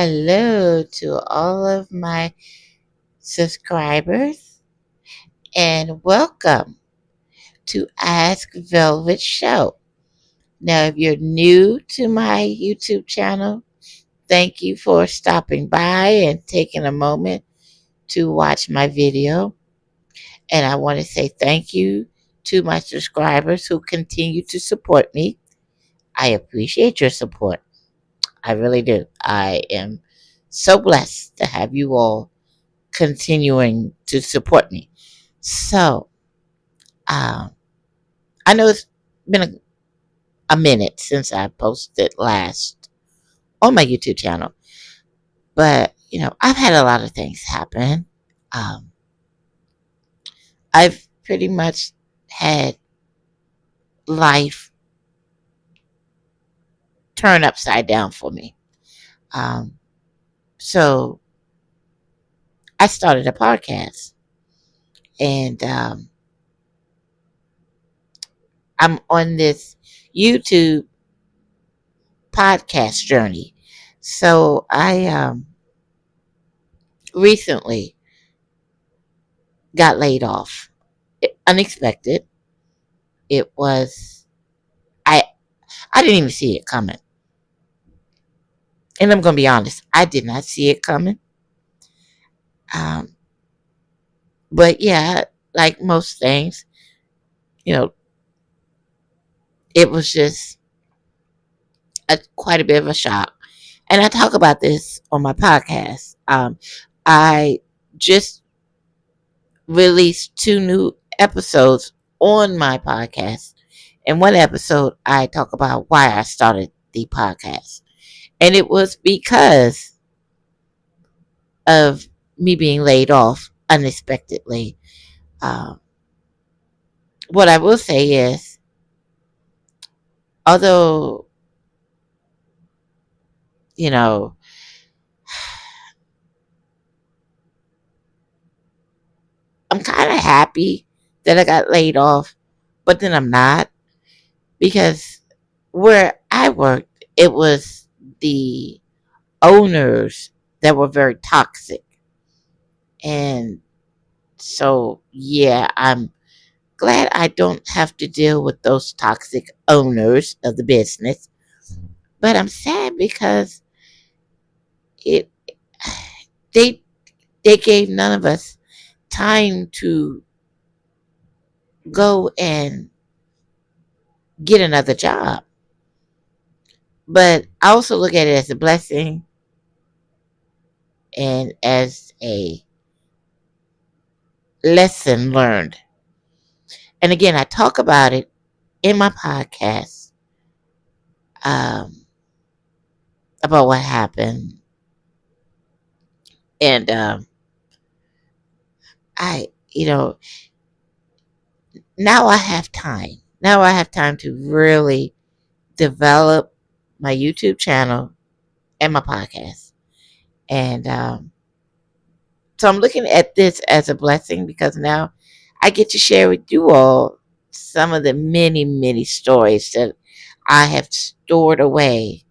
Hello to all of my subscribers and welcome to Ask Velvet Show. Now, if you're new to my YouTube channel, thank you for stopping by and taking a moment to watch my video. And I want to say thank you to my subscribers who continue to support me. I appreciate your support. I really do. I am so blessed to have you all continuing to support me. So, um, I know it's been a minute since I posted last on my YouTube channel, but I've had a lot of things happen. Um, I've pretty much had life turn upside down for me. Um, so, I started a podcast, and I'm on this YouTube podcast journey. So, I recently got laid off. Unexpected. It was I I didn't even see it coming. And I'm gonna be honest, I did not see it coming. Um, but yeah, like most things, you know, it was just quite a bit of a shock. And I talk about this on my podcast. I just released 2 new episodes on my podcast. In one episode, I talk about why I started the podcast. And it was because of me being laid off unexpectedly. Um, what I will say is, although, you know, I'm kind of happy that I got laid off, but then I'm not because where I worked, it was the owners that were very toxic. And so, yeah, I'm glad I don't have to deal with those toxic owners of the business. But I'm sad because it they they gave none of us time to go and get another job. But I also look at it as a blessing and as a lesson learned. And again, I talk about it in my podcast, um, about what happened. And I, now I have time. Now I have time to really develop my YouTube channel and my podcast. And so I'm looking at this as a blessing because now I get to share with you all some of the many, many stories that I have stored away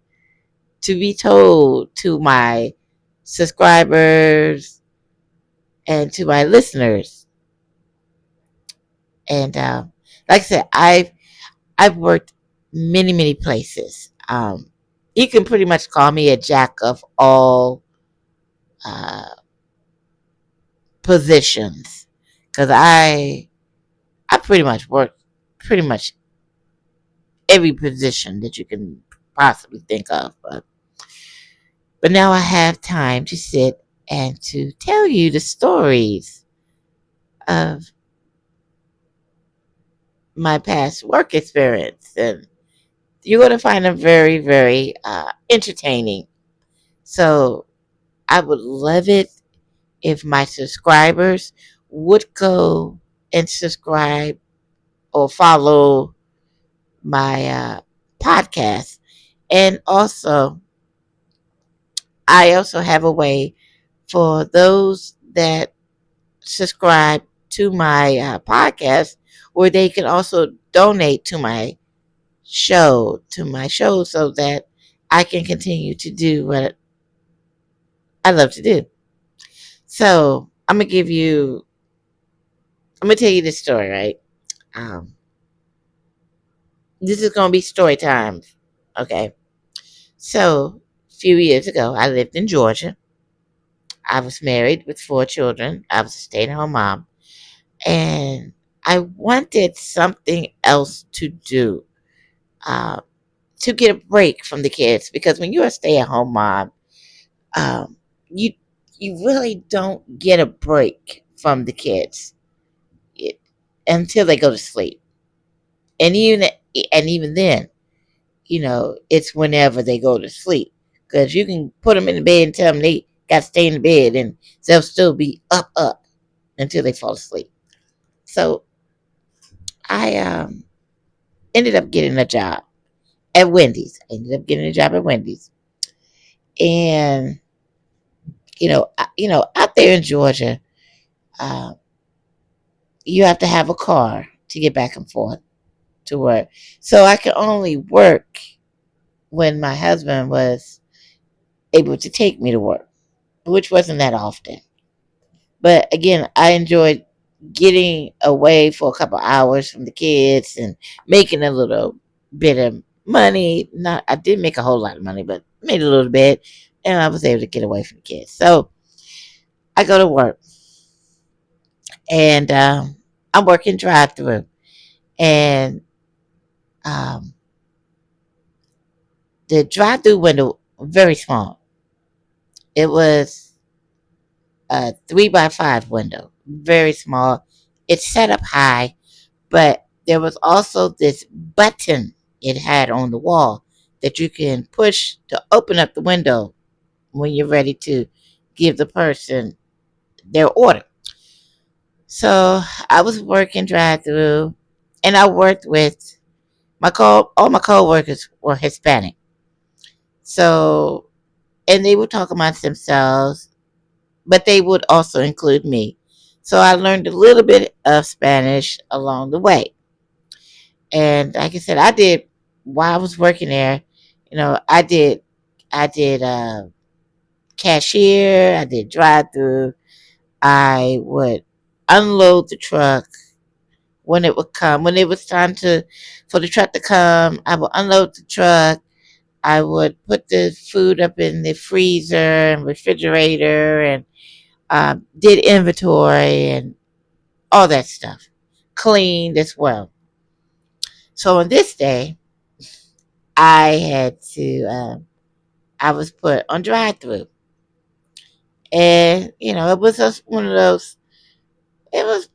to be told to my subscribers and to my listeners. And like I said, I've worked many, many places. You can pretty much call me a jack of all uh, positions because I pretty much worked pretty much every position that you can possibly think of. But now I have time to sit and to tell you the stories of my past work experience, and you're going to find them very, very entertaining. So I would love it if my subscribers would go and subscribe or follow my podcast. And also, I also have a way for those that subscribe to my podcast where they can also donate to my show so that I can continue to do what I love to do. So I'm gonna tell you this story, right? Um, this is gonna be story time. Okay. So a few years ago, I lived in Georgia. I was married with 4 children. I was a stay-at-home mom, and I wanted something else to do uh, to get a break from the kids. Because when you're a stay-at-home mom, um, you you really don't get a break from the kids it, until they go to sleep, and even then, it's whenever they go to sleep. Because you can put them in the bed and tell them they got to stay in the bed, and they'll still be up until they fall asleep. So I ended up getting a job at Wendy's. I ended up getting a job at Wendy's, and out there in Georgia, uh, you have to have a car to get back and forth to work. So I could only work when my husband was able to take me to work, which wasn't that often. But again, I enjoyed getting away for a couple hours from the kids and making a little bit of money. Not, I didn't make a whole lot of money, but made a little bit, and I was able to get away from the kids. So I go to work, and I'm working drive through, and um, the drive through window very small. It was a 3 by 5 window, very small. It's set up high, but there was also this button it had on the wall that you can push to open up the window when you're ready to give the person their order. So I was working drive through, and I worked with all my coworkers were Hispanic. So, and they would talk amongst themselves, but they would also include me. So I learned a little bit of Spanish along the way. And like I said, I did while I was working there. I did cashier. I did drive through. I would unload the truck when it would come. When it was time to for the truck to come, I would unload the truck. I would put the food up in the freezer and refrigerator, and did inventory and all that stuff. Cleaned as well. So on this day, I had to. I was put on drive through, and it was just one of those. It was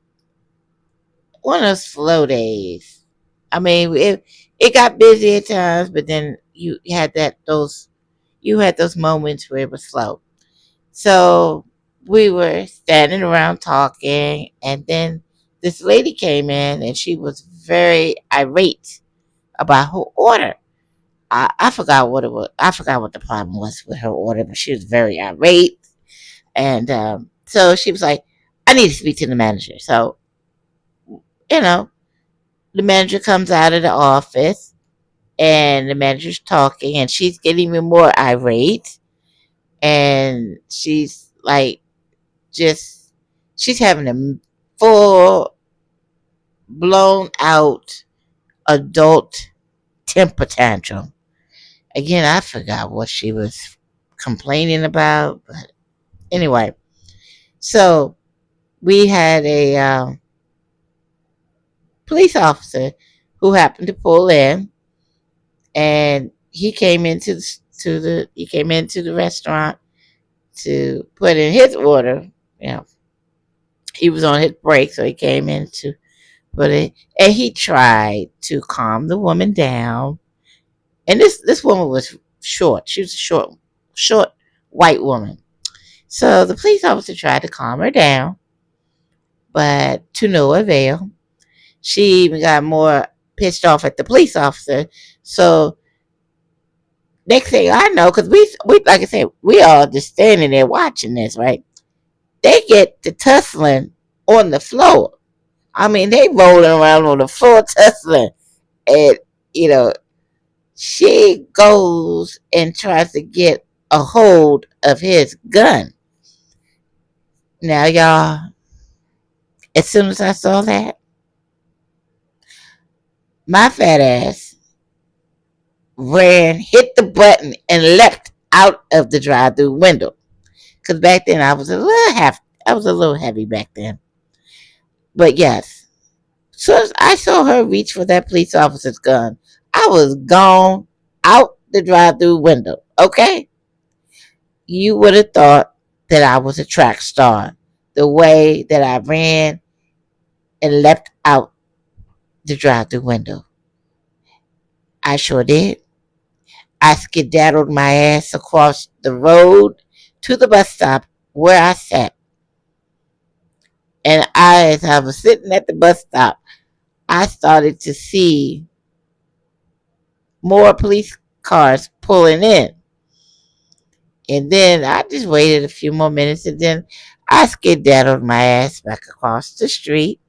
one of those slow days. I mean, it got busy at times, but then you had those moments where it was slow. So we were standing around talking, and then this lady came in, and she was very irate about her order. I forgot what it was. I forgot what the problem was with her order, but she was very irate. And so she was like, I need to speak to the manager. So, you know, the manager comes out of the office, and the manager's talking, and she's getting even more irate. And she's like, just, she's having a full blown out adult temper tantrum. Again, I forgot what she was complaining about, but anyway, so we had a police officer who happened to pull in, and he came into the restaurant to put in his order. You know, he was on his break, so he came in to put it, and he tried to calm the woman down. And this woman was short. She was a short white woman. So the police officer tried to calm her down, but to no avail. She even got more pissed off at the police officer. So next thing I know, because we like I said, we all just standing there watching this, right? They get to tussling on the floor. I mean, they rolling around on the floor tussling, and you know, she goes and tries to get a hold of his gun. Now, y'all, as soon as I saw that, my fat ass ran, hit the button, and leapt out of the drive-through window. Because back then I was a little heavy back then. But yes, so as I saw her reach for that police officer's gun, I was gone out the drive-through window. Okay, you would have thought that I was a track star, the way that I ran and leapt out the drive-through window. I sure did. I skedaddled my ass across the road to the bus stop where I sat. And as I was sitting at the bus stop, I started to see more police cars pulling in. And then I just waited a few more minutes and then I skedaddled my ass back across the street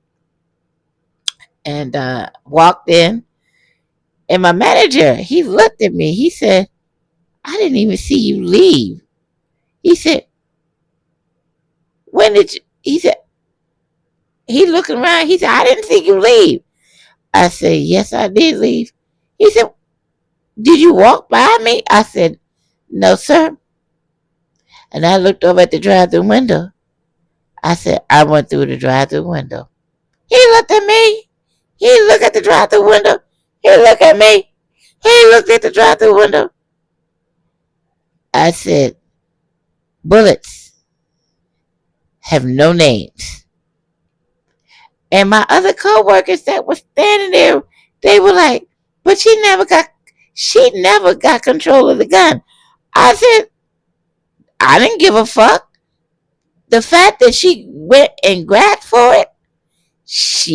and walked in. And my manager, he looked at me. He said, I didn't even see you leave. He said, when did you? He said, he looking around. He said, I didn't see you leave. I said, yes, I did leave. He said, did you walk by me? I said, no, sir. And I looked over at the drive-through window. I said, I went through the drive-through window. He looked at me. He looked at the drive-through window. He looked at me. He looked at the drive-through window. I said, bullets have no names. And my other co-workers that were standing there, they were like, but she never got control of the gun. I said, I didn't give a fuck. The fact that she went and grabbed for it, shit,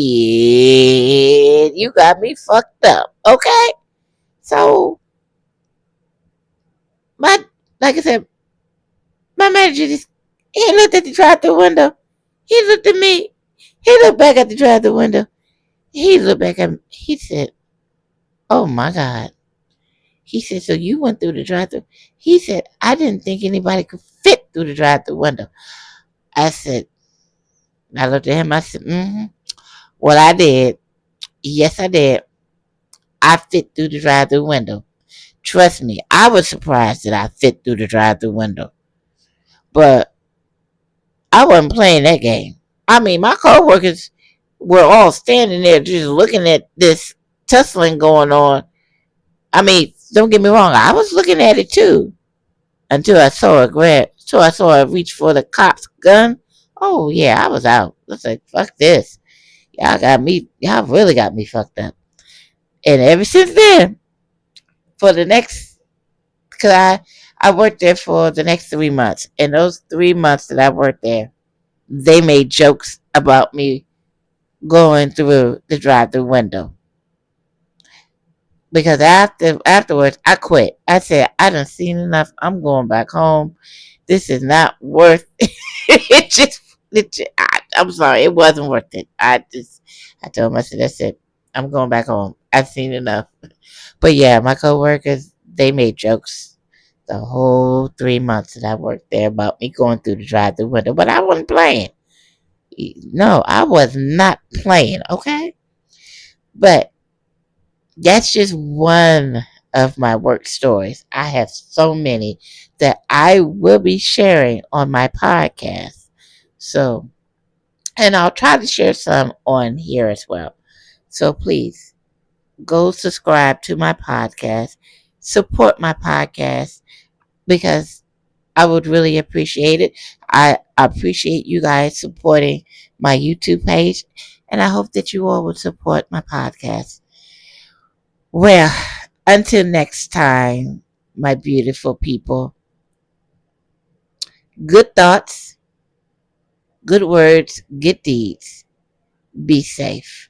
you got me fucked up. Okay? So my like I said, my manager just he looked at the drive-through window. He looked at me. He looked back at the drive-through window. He looked back at me. He said, oh my God. He said, so you went through the drive-through? He said, I didn't think anybody could fit through the drive-through window. I said, I looked at him. I said, mm-hmm. Well, I did. Yes, I did. I fit through the drive-through window. Trust me, I was surprised that I fit through the drive-through window. But I wasn't playing that game. I mean, my coworkers were all standing there just looking at this tussling going on. I mean, don't get me wrong, I was looking at it too until I saw her reach for the cop's gun. Oh yeah, I was out. I was like, fuck this. Y'all really got me fucked up. And ever since then, for the next, because I worked there for the next 3 months. And those 3 months that I worked there, they made jokes about me going through the drive-through window. Because afterwards, I quit. I said, I done seen enough. I'm going back home. This is not worth it. I'm sorry, it wasn't worth it. I told myself, that's it. I'm going back home. I've seen enough. But yeah, my coworkers, they made jokes the whole 3 months that I worked there about me going through the drive-through window. But I wasn't playing. No, I was not playing. Okay, but that's just one of my work stories. I have so many that I will be sharing on my podcast. So, and I'll try to share some on here as well. So please go subscribe to my podcast, support my podcast because I would really appreciate it. I appreciate you guys supporting my YouTube page, and I hope that you all would support my podcast. Well, until next time, my beautiful people, good thoughts, good words, good deeds. Be safe.